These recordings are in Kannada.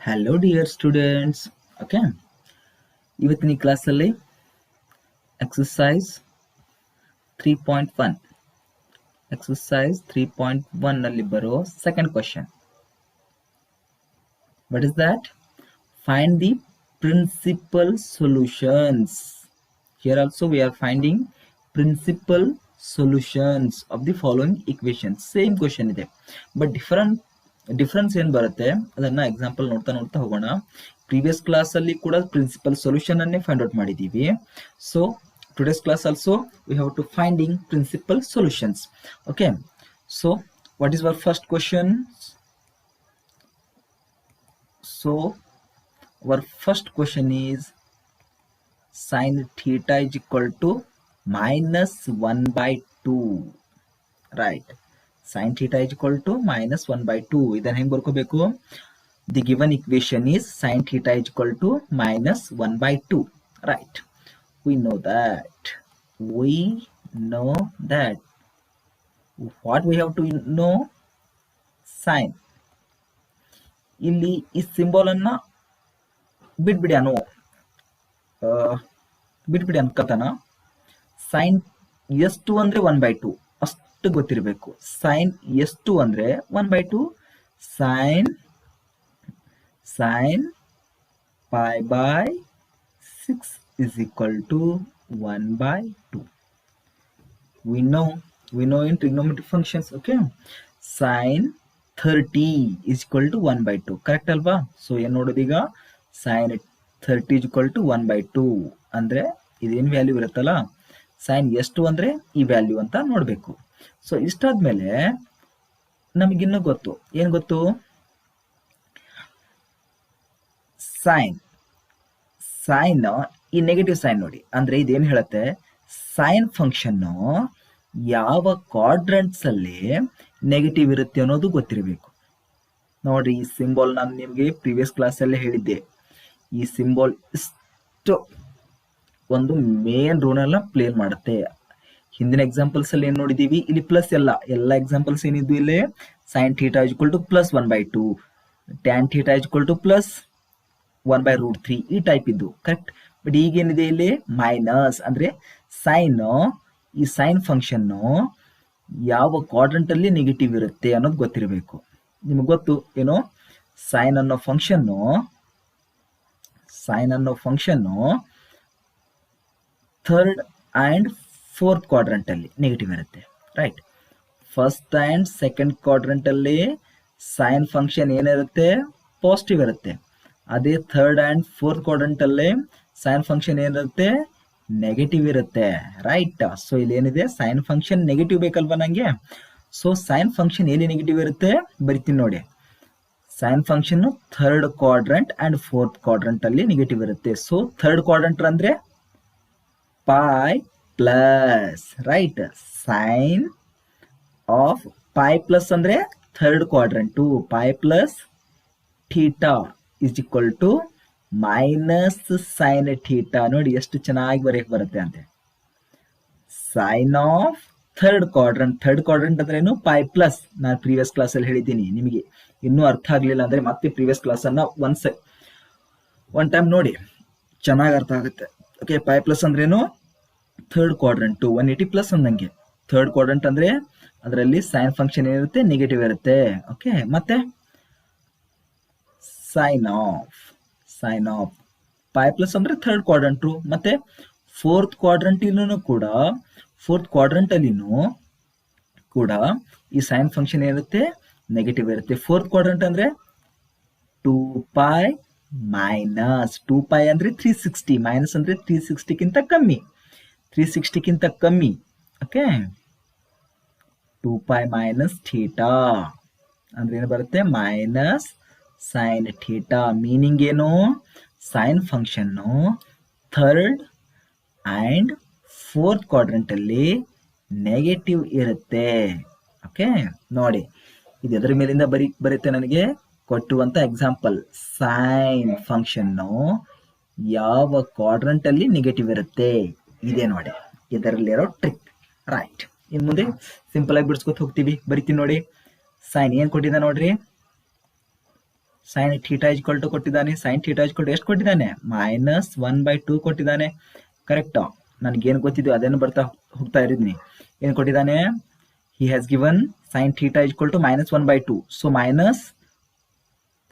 Hello dear students. Okay, ಇವತ್ತಿನ ಈ ಕ್ಲಾಸಲ್ಲಿ ಎಕ್ಸರ್ಸೈಸ್ 3.1 ಎಕ್ಸರ್ಸೈಸ್ 3.1 ನಲ್ಲಿ ಬರೋ second question. What is that? Find the principal solutions. Here also we are finding principal solutions of the following equations. Same question ಇದೆ, but ಡಿಫರೆನ್ಸ್ ಏನು ಬರುತ್ತೆ ಅದನ್ನ ಎಕ್ಸಾಂಪಲ್ ನೋಡ್ತಾ ಹೋಗೋಣ. ಪ್ರೀವಿಯಸ್ ಕ್ಲಾಸ್ ಅಲ್ಲಿ ಕೂಡ ಪ್ರಿನ್ಸಿಪಲ್ ಸೊಲ್ಯೂಷನ್ ಅನ್ನೇ ಫೈಂಡ್ ಔಟ್ ಮಾಡಿದೀವಿ. So today's class also we have to finding principal solutions. Okay, so what is our first question? So our first question is sin theta is equal to minus 1 by 2, right? Sin theta is equal to minus 1 by 2. ಇದನ್ನ ಹೆಂಗ್ ಬರ್ಕೋಬೇಕು? The given equation is sin theta is equal to minus 1 by 2, right? We know that. What we have to know? Sin. ಇಲ್ಲಿ ಈ ಸಿಂಬಲ್ ಅನ್ನ ಬಿಟ್ಬಿಡಿ ಅನ್ಕತನ. ಸೈನ್ ಎಷ್ಟು ಅಂದ್ರೆ 1 by 2 ಅಷ್ಟು ಗೊತ್ತಿರಬೇಕು. ಸೈನ್ ಎಷ್ಟು ಅಂದ್ರೆ 1 by 2. Sine pi by 6 is equal to 1 by 2. We know in trigonometric functions. Okay, sin 30 is equal to 1 by 2. Correct ಅಲ್ವಾ? ಸೊ ಏನ್ ನೋಡೋದು ಈಗ? sin 30 is equal to 1 by 2 ಅಂದ್ರೆ ಇದೇನ್ ವ್ಯಾಲ್ಯೂ ಇರುತ್ತಲ್ಲ, ಸೈನ್ ಎಷ್ಟು ಅಂದ್ರೆ ಈ ವ್ಯಾಲ್ಯೂ ಅಂತ ನೋಡ್ಬೇಕು. ಸೊ ಇಷ್ಟಾದ್ಮೇಲೆ ನಮಗಿನ್ನೂ ಗೊತ್ತು, ಏನ್ ಗೊತ್ತು? ಸೈನ್ ಈ ನೆಗೆಟಿವ್ ಸೈನ್ ನೋಡಿ, ಅಂದ್ರೆ ಇದೇನ್ ಹೇಳುತ್ತೆ? ಸೈನ್ ಫಂಕ್ಷನ್ ಯಾವ ಕ್ವಾಡ್ರಂಟ್ಸ್ ಅಲ್ಲಿ ನೆಗೆಟಿವ್ ಇರುತ್ತೆ ಅನ್ನೋದು ಗೊತ್ತಿರಬೇಕು. ನೋಡ್ರಿ, ಈ ಸಿಂಬಲ್ ನಾನು ನಿಮ್ಗೆ ಪ್ರೀವಿಯಸ್ ಕ್ಲಾಸ್ ಅಲ್ಲೇ ಹೇಳಿದ್ದೆ. ಈ ಸಿಂಬಲ್ ಇಷ್ಟು ಒಂದು ಮೇನ್ ರೋಲ್ ಅನ್ನ ಪ್ಲೇ ಮಾಡುತ್ತೆ. ಹಿಂದಿನ ಎಕ್ಸಾಂಪಲ್ಸ್ ಅಲ್ಲಿ ಏನ್ ನೋಡಿದೀವಿ? ಇಲ್ಲಿ ಪ್ಲಸ್ ಎಲ್ಲ ಎಕ್ಸಾಂಪಲ್ಸ್ ಏನಿದ್ವು ಇಲ್ಲಿ sine theta is equal to plus 1 by 2, tan theta is equal to plus 1 by √3 ಈ ಟೈಪ್ ಇದ್ದು, ಕರೆಕ್ಟ್. ಬಟ್ ಈಗೇನಿದೆ ಇಲ್ಲಿ ಮೈನಸ್, ಅಂದ್ರೆ ಈ ಸೈನ್ ಫಂಕ್ಷನ್ ಯಾವ ಕ್ವಾಡ್ರಂಟ್ ಅಲ್ಲಿ ನೆಗೆಟಿವ್ ಇರುತ್ತೆ ಅನ್ನೋದು ಗೊತ್ತಿರಬೇಕು. ನಿಮ್ಗೆ ಗೊತ್ತು ಏನೋ? ಸೈನ್ ಅನ್ನೋ function third and fourth quadrant ಅಲ್ಲಿ ನೆಗೆಟಿವ್ ಇರುತ್ತೆ, right? First and second quadrant ಅಲ್ಲಿ ಸೈನ್ ಫಂಕ್ಷನ್ ಏನಿರುತ್ತೆ? ಪಾಸಿಟಿವ್ ಇರುತ್ತೆ. ಅದೇ ಥರ್ಡ್ ಅಂಡ್ ಫೋರ್ತ್ ಕ್ವಾಡ್ರಂಟ್ ಅಲ್ಲಿ ಸೈನ್ ಫಂಕ್ಷನ್ ಏನಿರುತ್ತೆ? ನೆಗೆಟಿವ್ ಇರುತ್ತೆ, ರೈಟ್? ಸೊ ಇಲ್ಲಿ ಏನಿದೆ? ಸೈನ್ ಫಂಕ್ಷನ್ ನೆಗೆಟಿವ್ ಬೇಕಲ್ವಾ ನಂಗೆ? ಸೊ ಸೈನ್ ಫಂಕ್ಷನ್ ಎಲ್ಲಿ ನೆಗೆಟಿವ್ ಇರುತ್ತೆ ಬರಿತೀನಿ ನೋಡಿ. Sine function third quadrant and fourth quadrant ಅಲ್ಲಿ ನೆಗೆಟಿವ್ ಇರುತ್ತೆ. ಸೊ ಥರ್ಡ್ ಕ್ವಾಡ್ರಂಟ್ ಅಂದ್ರೆ pi plus, right? Sine of pi plus ಅಂದ್ರೆ third quadrant, pi plus theta is equal to minus sine theta. ನೋಡಿ ಎಷ್ಟು ಚೆನ್ನಾಗಿ ಬರೆಯಕ್ ಬರುತ್ತೆ ಅಂತೆ. ಸೈನ್ ಆಫ್ ಥರ್ಡ್ ಕ್ವಾಡ್ರಂಟ್ ಅಂದ್ರೆ ಏನು? Pi plus. ನಾನು ಪ್ರೀವಿಯಸ್ ಕ್ಲಾಸ್ ಅಲ್ಲಿ ಹೇಳಿದ್ದೀನಿ. ನಿಮಗೆ ಇನ್ನೂ ಅರ್ಥ ಆಗ್ಲಿಲ್ಲ ಅಂದ್ರೆ ಮತ್ತೆ ಪ್ರೀವಿಯಸ್ ಕ್ಲಾಸ್ ಅನ್ನ ಒನ್ ಟೈಮ್ ನೋಡಿ, ಚೆನ್ನಾಗಿ ಅರ್ಥ ಆಗುತ್ತೆ. ಓಕೆ, ಪೈ ಪ್ಲಸ್ ಅಂದ್ರೇನು? ಥರ್ಡ್ ಕ್ವಾಡ್ರಂಟ್ 180 ಪ್ಲಸ್ ಅಂದಂಗೆ. ಥರ್ಡ್ ಕ್ವಾಡ್ರಂಟ್ ಅಂದ್ರೆ ಅದರಲ್ಲಿ ಸೈನ್ ಫಂಕ್ಷನ್ ಏನಿರುತ್ತೆ? ನೆಗೆಟಿವ್ ಇರುತ್ತೆ. ಓಕೆ, ಮತ್ತೆ ಸೈನ್ ಆಫ್ ಪೈ ಪ್ಲಸ್ ಅಂದ್ರೆ ಥರ್ಡ್ ಕ್ವಾಡ್ರಂಟ್. ಮತ್ತೆ ಫೋರ್ತ್ ಕ್ವಾಡ್ರಂಟ್ ಅಲ್ಲಿನೂ ಕೂಡ ಈ ಸೈನ್ ಫಂಕ್ಷನ್ ಏನಿರುತ್ತೆ? ನೆಗೆಟಿವ್ ಇರುತ್ತೆ. ಫೋರ್ತ್ ಕ್ವಾಡ್ರಂಟ್ ಅಂದ್ರೆ 2π ಮೈನಸ್ 2π ಅಂದ್ರೆ 360, ಮೈನಸ್ ಅಂದ್ರೆ 360ಕ್ಕಿಂತ ಕಮ್ಮಿ. ಓಕೆ, 2π ಮೈನಸ್ ಥೀಟಾ ಅಂದ್ರೆ ಏನು ಬರುತ್ತೆ? Minus sine theta. ಮೀನಿಂಗ್ ಏನು? Sine function third and fourth quadrant ಅಲ್ಲಿ ನೆಗೆಟಿವ್ ಇರುತ್ತೆ. ಓಕೆ, ನೋಡಿ ಇದು ಎದರ ಮೇಲಿಂದ ಬರುತ್ತೆ ನನಗೆ ಕೊಟ್ಟುವಂತ ಎಕ್ಸಾಂಪಲ್. ಸೈನ್ ಫಂಕ್ಷನ್ ಯಾವ ಕ್ವಾಡ್ರಂಟ್ ಅಲ್ಲಿ ನೆಗೆಟಿವ್ ಇರುತ್ತೆ ಇದೆ ನೋಡಿ, ಇದರಲ್ಲಿರೋ ಟ್ರಿಕ್, ರೈಟ್? ಇನ್ ಮುಂದೆ ಸಿಂಪಲ್ ಆಗಿ ಬಿಡಿಸ್ಕೊತ ಹೋಗ್ತೀವಿ. ಬರಿತೀನಿ ನೋಡಿ. ಸೈನ್ ಏನ್ ಕೊಟ್ಟಿದೆ ನೋಡ್ರಿ? ಸೈನ್ ಥೀಟಾ ಇಜ್ಕೊಲ್ ಟು ಕೊಟ್ಟಿದ್ದಾನೆ. ಸೈನ್ ಥೀಟಾ ಇಜ್ಕೊಲ್ ಟು ಎಷ್ಟು ಕೊಟ್ಟಿದ್ದಾನೆ? -1/2 ಕೊಟ್ಟಿದ್ದಾನೆ. ಕರೆಕ್ಟ್. ನನಗೇನು ಗೊತ್ತಿದ್ದು ಅದೇನು ಬರ್ತಾ ಹೋಗ್ತಾ ಇರಿದ್ನಿ. ಏನು ಕೊಟ್ಟಿದ್ದಾನೆ? he has given sin theta is equal to -1/2. So minus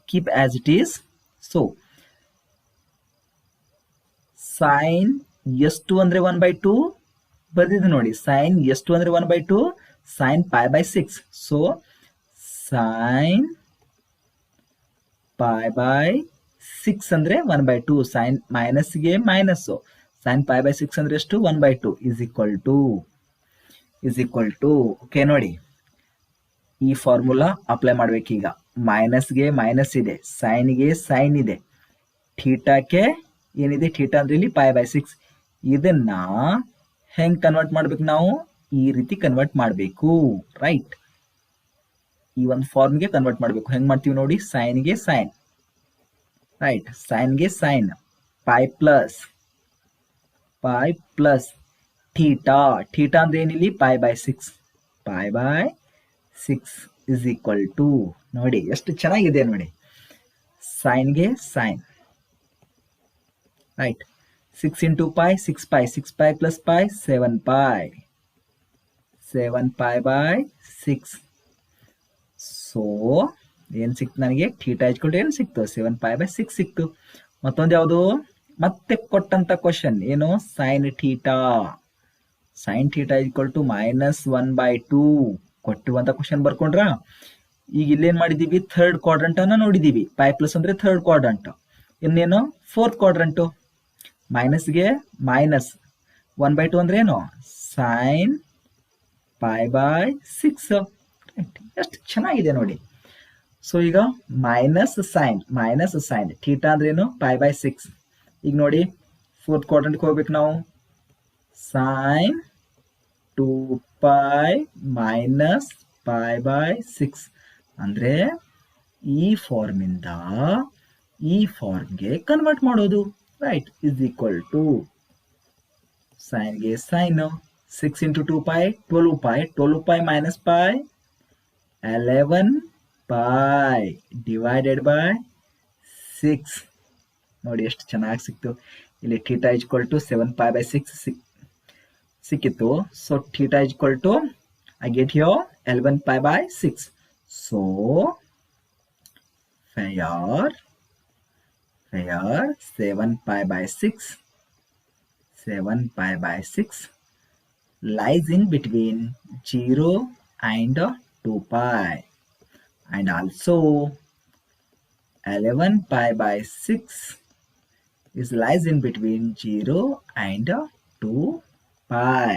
keep as it is. So sin ಎಷ್ಟು ಅಂದ್ರೆ 1/2 ಬರ್ದಿದೆ ನೋಡಿ. sin ಎಷ್ಟು ಅಂದ್ರೆ 1/2, sin π/6. So sin π/6 ಅಂದ್ರೆ 1/2. sin ಮೈನಸ್ಗೆ ಮೈನಸ್, sin π/6 ಅಂದ್ರೆ ಎಷ್ಟು? 1/2 is equal to ಓಕೆ. ನೋಡಿ ಈ ಫಾರ್ಮುಲಾ ಅಪ್ಲೈ ಮಾಡ್ಬೇಕೀಗ. ಮೈನಸ್ಗೆ ಮೈನಸ್ ಇದೆ, ಸೈನ್ಗೆ ಸೈನ್ ಇದೆ, ಥೀಟಾಕ್ಕೆ ಏನಿದೆ? ಥೀಟಾ ಅಂದ್ರೆ ಇಲ್ಲಿ π/6. ಇದನ್ನ ಹೆಂಗ್ ಕನ್ವರ್ಟ್ ಮಾಡ್ಬೇಕು ನಾವು? ಈ ರೀತಿ ಕನ್ವರ್ಟ್ ಮಾಡಬೇಕು, ರೈಟ್? ಈ ಒಂದು ಫಾರ್ಮ್ಗೆ ಕನ್ವರ್ಟ್ ಮಾಡಬೇಕು. ಹೆಂಗ್ ಮಾಡ್ತೀವಿ ನೋಡಿ. ಸೈನ್ಗೆ ಸೈನ್, ರೈಟ್? ಸೈನ್ಗೆ sine, pi plus theta. Theta ಅಂದ್ರೆ ಏನಿಲ್ಲಿ? π/6. π/6 ಇಸ್ ಈಕ್ವಲ್ ಟು, ನೋಡಿ ಎಷ್ಟು ಚೆನ್ನಾಗಿದೆ ನೋಡಿ, ಸೈನ್ಗೆ sine, right? 6 into pi, 6pi, 6pi plus pi, 7pi. 7pi/6. So ಏನು ಸಿಕ್ತು ನನಗೆ? ಥೀಟಾ ಇಜ್ಕೊಲ್ ಏನು ಸಿಕ್ತು? 7pi/6 ಸಿಕ್ತು. ಮತ್ತೊಂದು ಯಾವುದು? ಮತ್ತೆ ಕೊಟ್ಟಂತ ಕ್ವಶನ್ ಏನು? Sine theta. Sine theta is equal to -1/2 ಕೊಟ್ಟಿರುವಂತ ಕ್ವಶನ್ ಬರ್ಕೊಂಡ್ರ. ಈಗ ಇಲ್ಲೇನ್ ಮಾಡಿದೀವಿ? ಥರ್ಡ್ ಕ್ವಾಡ್ರಂಟ್ ಅನ್ನ ನೋಡಿದೀವಿ. ಪೈ ಪ್ಲಸ್ ಅಂದ್ರೆ ಥರ್ಡ್ ಕ್ವಾಡ್ರಂಟ್, ಇನ್ನೇನು ಫೋರ್ತ್ ಕ್ವಾಡ್ರಂಟು. ಮೈನಸ್ಗೆ ಮೈನಸ್, 1/2 ಅಂದ್ರೆ ಏನು? ಸೈನ್ π/6. ಎಷ್ಟು ಚೆನ್ನಾಗಿದೆ ನೋಡಿ. ಸೊ ಈಗ ಮೈನಸ್ ಸೈನ್ ಥೀಟಾ ಅಂದ್ರೆ ಏನು? π/6. ಈಗ ನೋಡಿ ಫೋರ್ತ್ ಕ್ವಾಡ್ರಂಟ್ಗೆ ಹೋಗ್ಬೇಕು ನಾವು. ಸೈನ್ 2pi ಮೈನಸ್ π/6 ಅಂದ್ರೆ ಈ ಫಾರ್ಮಿಂದ ಈ ಫಾರ್ಮ್ಗೆ ಕನ್ವರ್ಟ್ ಮಾಡೋದು, ರೈಟ್? ಇಸ್ ಈಕ್ವಲ್ ಟು ಸೈನ್ಗೆ sine 6 into 2pi 12pi, 12pi minus pi 11pi divided by 6. ನೋಡಿ ಎಷ್ಟು ಚೆನ್ನಾಗಿ ಸಿಕ್ತು. ಇಲ್ಲಿ ಥೀಟಾ ಇಜ್ಕೊಲ್ ಟು 7pi/6 ಸಿಕ್ಕಿತ್ತು. So theta is equal to I get here 11pi/6. So here 7pi/6 lies in between 0 and 2pi, and also 11pi/6 is lies in between 0 and 2pi,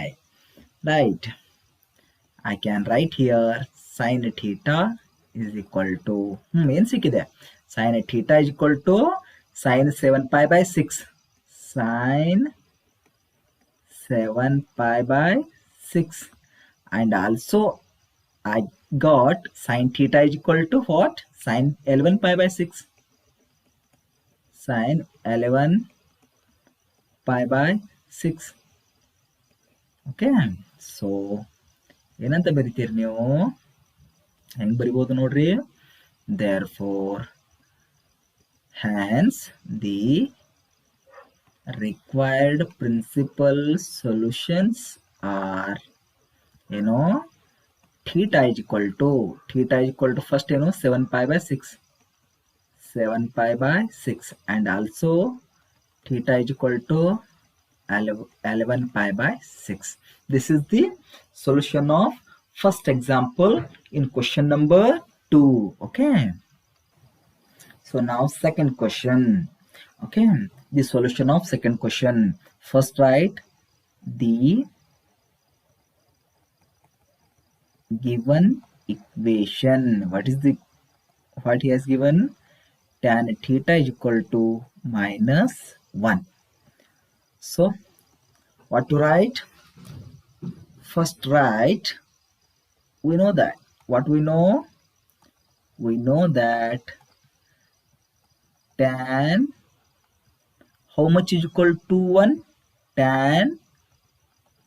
right? I can write here sin theta is equal to ಏನು ಸಿಕ್ಕಿದೆ? sin theta is equal to sin 7pi/6. sin 7pi/6, and also I got sin theta is equal to what? Sin 11pi/6. Sin 11pi/6. Okay. So ಏನಂತ ಬರಿತೀರಿ ನೀವು? ಹೆಂಗ್ ಬರಿಬೋದು ನೋಡ್ರಿ. therefore hence the required principal solutions are theta is equal to first 7pi/6 and also theta is equal to 11pi/6. This is the solution of first example in question number 2. Okay. So now second question. Okay. The solution of second question. First write the given equation. What he has given? Tan theta is equal to -1. So what to write? First write, we know that. What we know? We know that tan, how much is equal to 1? Tan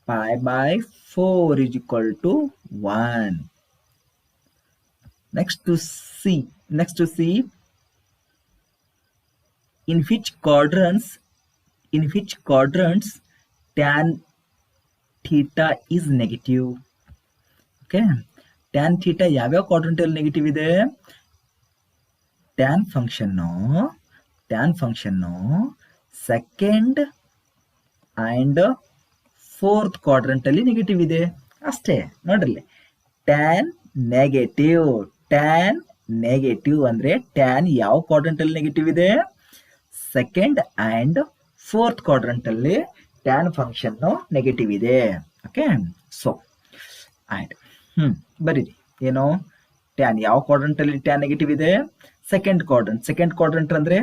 pi/4 is equal to 1. Next to see in which quadrants tan theta is negative. Okay, tan theta ಯಾವ್ಯಾವ ಕ್ವಾಡ್ರಂಟ್ ಅಲ್ಲಿ ನೆಗೆಟಿವ್ ಇದೆ? tan function second and fourth quadrant ಅಲ್ಲಿ ನೆಗೆಟಿವ್ ಇದೆ ಅಷ್ಟೇ. ನೋಡ್ರಿ, ಟ್ಯಾನ್ ನೆಗೆಟಿವ್ ಅಂದ್ರೆ ಟ್ಯಾನ್ ಯಾವ ಕ್ವಾಡ್ರಂಟ್ ಅಲ್ಲಿ ನೆಗೆಟಿವ್ ಇದೆ? ಸೆಕೆಂಡ್ ಅಂಡ್ ಫೋರ್ತ್ ಕ್ವಾಡ್ರಂಟ್ ಅಲ್ಲಿ ಟ್ಯಾನ್ ಫಂಕ್ಷನ್ ನೆಗೆಟಿವ್ ಇದೆ. ಓಕೆ, ಸೊ ಆಯ್ತು. ಬರೀರಿ ಏನು, ಟ್ಯಾನ್ ಯಾವ ಕ್ವಾಡ್ರಂಟ್ ಅಲ್ಲಿ ಟ್ಯಾನ್ ನೆಗೆಟಿವ್ ಇದೆ? ಸೆಕೆಂಡ್ ಕ್ವಾಡ್ರಂಟ್ ಅಂದ್ರೆ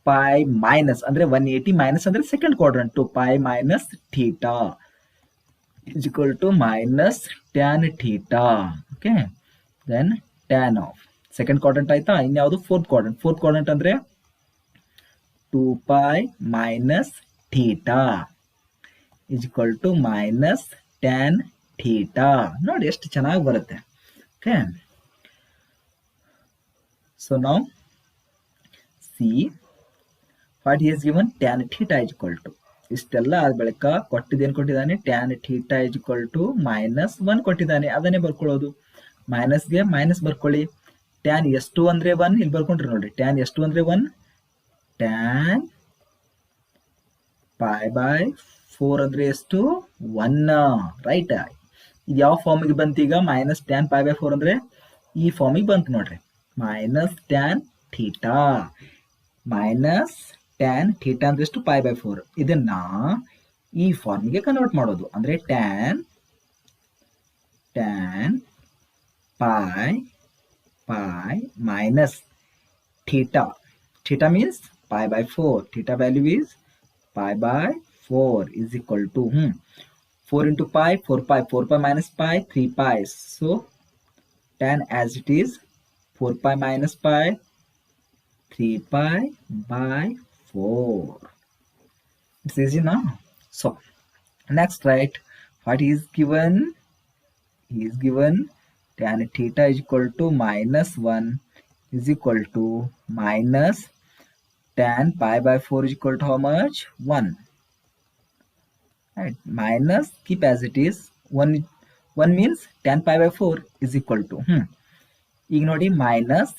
ಪೈ ಮೈನಸ್ ಅಂದ್ರೆ 180 ಮೈನಸ್ ಅಂದ್ರೆ second quadrant, pi minus theta is equal to minus tan theta. Okay, then tan of second quadrant ಆಯ್ತಾ. ಇನ್ಯಾವುದು ಫೋರ್ತ್ ಕ್ವಾಡ್ರಂಟ್ ಅಂದ್ರೆ 2 pi minus theta is equal to minus tan theta. ನೋಡಿ ಎಷ್ಟು ಚೆನ್ನಾಗಿ ಬರುತ್ತೆ. Okay, so now see what he has given. Tan theta is equal to ಇಷ್ಟೆಲ್ಲ ಆದ ಬಳಿಕ ಕೊಟ್ಟಿದ್ದೇನು ಕೊಟ್ಟಿದ್ದಾನೆ? Tan theta is equal to -1 ಕೊಟ್ಟಿದ್ದಾನೆ. ಅದನ್ನೇ ಬರ್ಕೊಳ್ಳೋದು. ಮೈನಸ್ಗೆ ಮೈನಸ್ ಬರ್ಕೊಳ್ಳಿ. ಟ್ಯಾನ್ ಎಷ್ಟು ಅಂದ್ರೆ 1 ಇಲ್ಲಿ ಬರ್ಕೊಂಡ್ರಿ ನೋಡ್ರಿ. ಟ್ಯಾನ್ ಎಷ್ಟು ಅಂದ್ರೆ 1, ಟ್ಯಾನ್ ಪೈ ಬೈ 4 ಅಂದ್ರೆ ಎಷ್ಟು? 1. ರೈಟ್. ಇದು ಯಾವ ಫಾರ್ಮಿಗೆ ಬಂತು ಈಗ? ಮೈನಸ್ ಟ್ಯಾನ್ ಪೈ ಬೈ 4 ಅಂದ್ರೆ ಈ ಫಾರ್ಮಿಗೆ ಬಂತು ನೋಡ್ರಿ. Minus tan theta minus tan theta ಅಂದ್ರೆ ಎಷ್ಟು? Pi by 4. ಇದನ್ನ ಈ ಫಾರ್ಮಿಗೆ ಕನ್ವರ್ಟ್ ಮಾಡೋದು. ಅಂದ್ರೆ tan pi minus theta means pi by 4. Theta value is pi by 4 is equal to 4 into pi, 4 pi minus pi, 3 pi. So tan as it is 4 pi minus pi, 3 pi by 4. It's easy now. So next, right, what is given? He is given tan theta is equal to -1 is equal to minus tan pi by 4 is equal to how much? 1. Right, minus keep as it is. 1 means tan pi by 4 is equal to ಈಗ ನೋಡಿ minus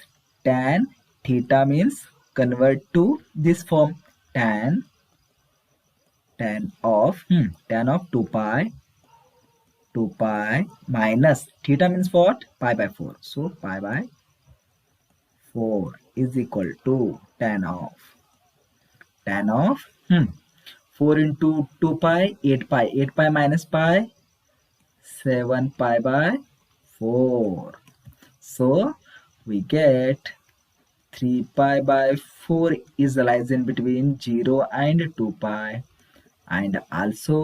tan theta means convert to this form. tan of 2 pi minus theta means what? Pi by 4. So pi by 4 is equal to tan of 4 into 2 pi, 8 pi minus pi, 7 pi by 4. So we get 3 pi by 4 is lies in between 0 and 2 pi, and also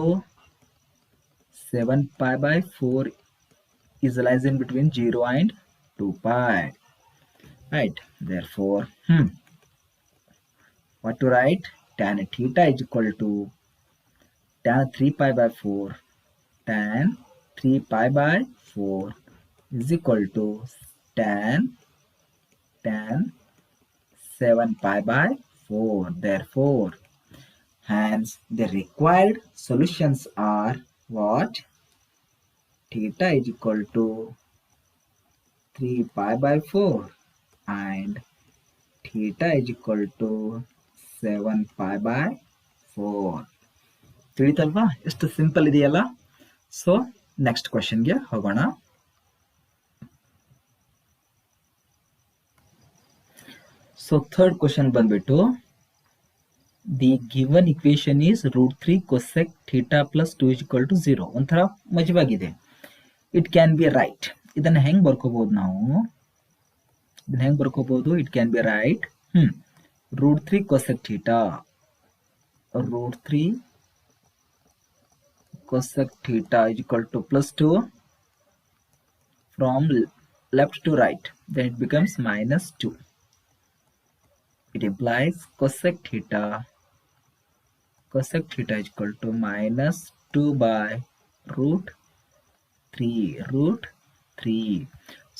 7 pi by 4 is lies in between 0 and 2 pi. Right, therefore what to write? Tan theta is equal to tan 3 pi by 4. Tan 3 pi by 4 is equal to tan 7 pi by 4. Therefore, hence the required solutions are what? Theta is equal to 3 pi by 4 and theta is equal to 7 pi by 4. ತಿಳಿತಲ್ವಾ? ಎಷ್ಟು ಸಿಂಪಲ್ ಇದೆಯಲ್ಲ. ಸೊ ನೆಕ್ಸ್ಟ್ ಕ್ವೆಶ್ಚನ್ಗೆ ಹೋಗೋಣ. ಸೊ ಥರ್ಡ್ ಕ್ವೆಶ್ಚನ್ ಬಂದ್ಬಿಟ್ಟು the given equation is √3 cosec theta plus 2 is equal to 0. ಒಂಥರ ಮಜವಾಗಿದೆ. It can be write. ಇದನ್ನ ಹೆಂಗ್ ಬರ್ಕೋಬಹುದು ನಾವು? It can be write √3 cosec theta. √3 cosec theta is equal to plus 2 from left to right. Then it becomes -2. It implies cosec theta is equal to -2 by √3.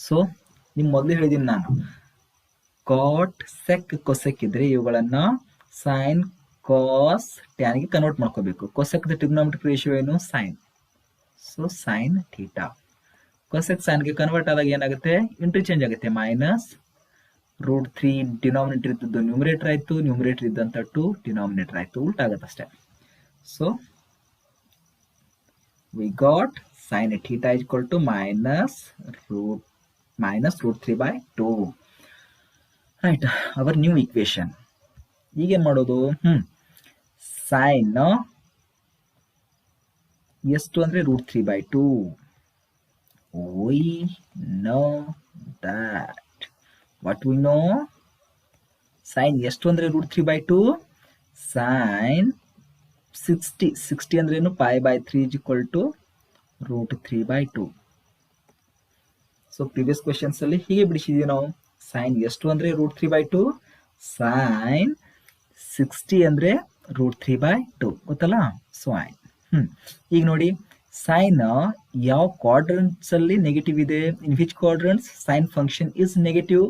So ನಿಮ್ ಮೊದಲು ಹೇಳಿದೀನಿ ನಾನು, ಕಾಟ್ ಸೆಕ್ ಕೊಸೆಕ್ ಇದ್ರೆ ಇವುಗಳನ್ನ ಸೈನ್ ಕಾಸ್ ಟ್ಯಾನ್ಗೆ ಕನ್ವರ್ಟ್ ಮಾಡ್ಕೋಬೇಕು. ಕೊಸೆಕ್ ಟ್ರಿಗ್ನೋಮೆಟ್ರಿಕ್ ರೇಷಿಯೋ ಏನು? Sine. So sine theta. Cosec ಸೈನ್ಗೆ ಕನ್ವರ್ಟ್ ಆದಾಗ ಏನಾಗುತ್ತೆ? ಇಂಟರ್ಚೇಂಜ್ ಆಗುತ್ತೆ. ಮೈನಸ್ √3 ಡಿನಾಮಿನೇಟರ್ ಇದ್ದದ್ದು ನ್ಯೂಮರೇಟರ್ ಆಯ್ತು, ನ್ಯೂಮರೇಟರ್ ಇದ್ದಂತ 2 ಡಿನಾಮಿನೇಟರ್ ಆಯ್ತು, ಉಲ್ಟಾ ಆಗುತ್ತೆ ಅಷ್ಟೇ. So we got sin theta is equal to minus √3/2. Right, our new equation. ಈಗೇನ್ ಮಾಡೋದು? ಸೈನ್ ಎಷ್ಟು ಅಂದ್ರೆ √3/2. we know that. what we know? Sine ಎಷ್ಟು ಅಂದ್ರೆ √3/2. ಸೈನ್ 60 ಅಂದ್ರೆ ಏನು? π/3 is equal to √3/2. So previous questions ಅಲ್ಲಿ ಹೀಗೆ ಬಿಡಿಸಿದೀವಿ ನಾವು. ಸೈನ್ ಎಷ್ಟು ಅಂದ್ರೆ √3/2, ಸೈನ್ 60 ಅಂದ್ರೆ √3/2. ಗೊತ್ತಲ್ಲ? ಸೊ ಈಗ ನೋಡಿ, ಸೈನ್ ಯಾವ ಕ್ವಾಡ್ರಂಟ್ಸ್ ಅಲ್ಲಿ ನೆಗೆಟಿವ್ ಇದೆ? In which quadrants sine function is negative?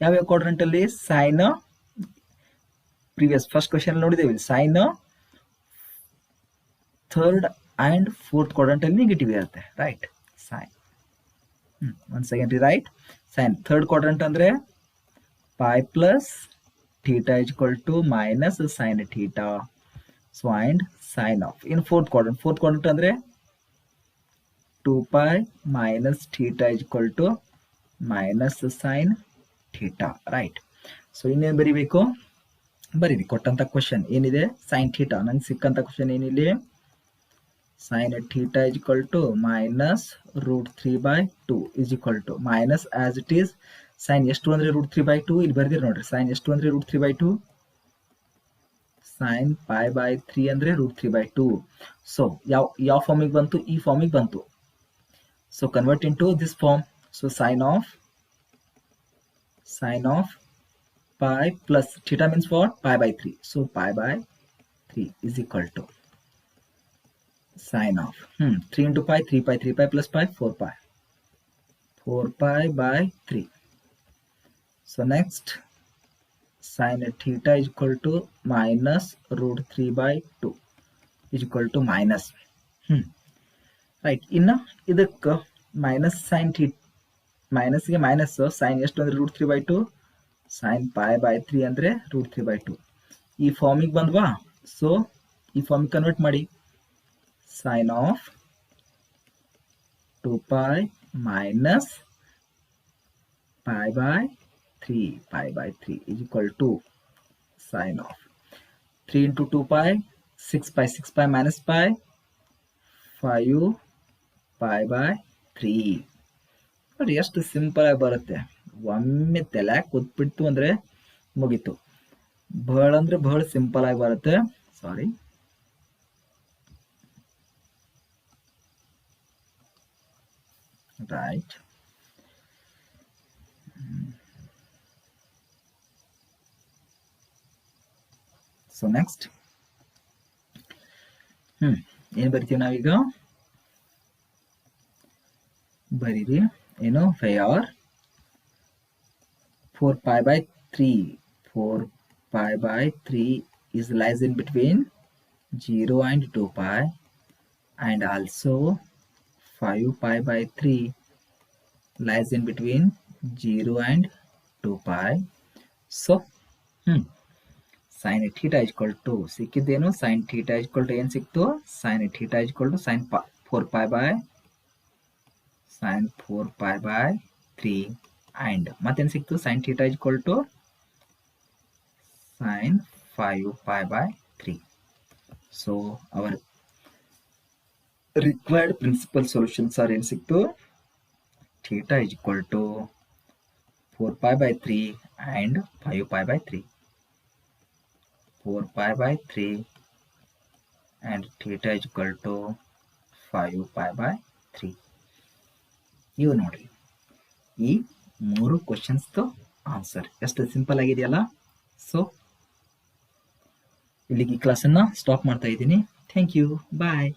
ಯಾವ ಕ್ವಾಡ್ರಂಟ್ ಅಲ್ಲಿ ಸೈನ್? ಪ್ರೀವಿಯಸ್ ಫಸ್ಟ್ ಕ್ವೆಶನ್ ನೋಡಿದ್ದೇವೆ, sine third and fourth quadrant ಅಲ್ಲಿ ನೆಗೆಟಿವ್ ಇರುತ್ತೆ. Right, sine once again right. Sine third quadrant ಅಂದ್ರೆ π plus theta is equal to minus sin theta. So and sine of in fourth quadrant ಅಂದ್ರೆ 2π minus theta is equal to minus sin theta. Right. So ಇನ್ನೇನು ಬರೀಬೇಕು? ಬರೀರಿ ಕೊಟ್ಟಂತ ಕ್ವಶನ್ ಏನಿದೆ, ಸೈನ್ ಥೀಟಾ. ನಂಗೆ ಸಿಕ್ಕಂತ ಕ್ವಶನ್ ಏನಿದೆ? sin theta is equal to minus √3/2 is equal to minus as it is. sin ಎಷ್ಟು ಅಂದ್ರೆ √3/2. ಇಲ್ಲಿ ಬರ್ದಿರಿ ನೋಡ್ರಿ, sin ಎಷ್ಟು ಅಂದ್ರೆ √3/2, sin π/3 ಅಂದ್ರೆ √3/2. ಸೊ ಯಾವ ಫಾರ್ಮಿಗೆ ಬಂತು? ಈ ಫಾರ್ಮಿಗೆ ಬಂತು. So convert into this form. So sin of pi plus theta means what? π/3. so π/3 is equal to sin of 3 into pi, 3π, 3π plus pi, 4π. 4π/3. So next, sin theta is equal to minus √3/2 is equal to minus. Right. ಇನ್ನು ಇದಕ್ಕೆ ಮೈನಸ್ ಸೈನ್ ಥೀಟಾ, ಮೈನಸ್ಗೆ ಮೈನಸ್. ಸೈನ್ ಎಷ್ಟು ಅಂದ್ರೆ √3/2, ಸೈನ್ π/3 ಅಂದ್ರೆ √3/2. ಈ ಫಾರ್ಮಿಗೆ ಬಂದ್ವಾ? ಸೊ ಈ ಫಾರ್ಮಿಗೆ ಕನ್ವರ್ಟ್ ಮಾಡಿ. sin of 2π minus π/3 is equal to sin of 3 into 2π, 6π, 6π minus pi, 5π/3. ನೋಡಿ ಎಷ್ಟು ಸಿಂಪಲ್ ಆಗಿ ಬರುತ್ತೆ. ಒಮ್ಮೆ ತಲೆ ಕೂತ್ಬಿಡ್ತು ಅಂದ್ರೆ ಮುಗೀತು. ಬಹಳ ಅಂದ್ರೆ ಬಹಳ ಸಿಂಪಲ್ ಆಗಿ ಬರುತ್ತೆ. ಸಾರಿ, right. So next, ಏನು ಬರ್ತೀವಿ ನಾವೀಗ? ಬರೀರಿ ಏನು? 4π/3. 4π/3 is lies in between 0 and 2π, and also 5π/3 lies in between 0 and 2π. So sin theta is equal to ಸಿಕ್ಕಿದ್ದೇನು? sin theta is equal to ಏನು ಸಿಕ್ತು? sin theta is equal to sin 4π/3 and ಮತ್ತೇನು ಸಿಕ್ತು? sin theta is equal to sin 5π/3. So our required principal solutions are ಏನು ಸಿಕ್ತು? theta is equal to 4π/3 and 5π/3. 4π/3 and theta is equal to 5π/3. ಇವು ನೋಡ್ರಿ, ಈ 3 ಕ್ವಶನ್ಸ್ ಆನ್ಸರ್ ಎಷ್ಟು ಸಿಂಪಲ್ ಆಗಿದೆಯಲ್ಲ. ಸೊ ಇಲ್ಲಿಗೆ ಈ ಕ್ಲಾಸನ್ನು ಸ್ಟಾಪ್ ಮಾಡ್ತಾ ಇದ್ದೀನಿ. Thank you, bye.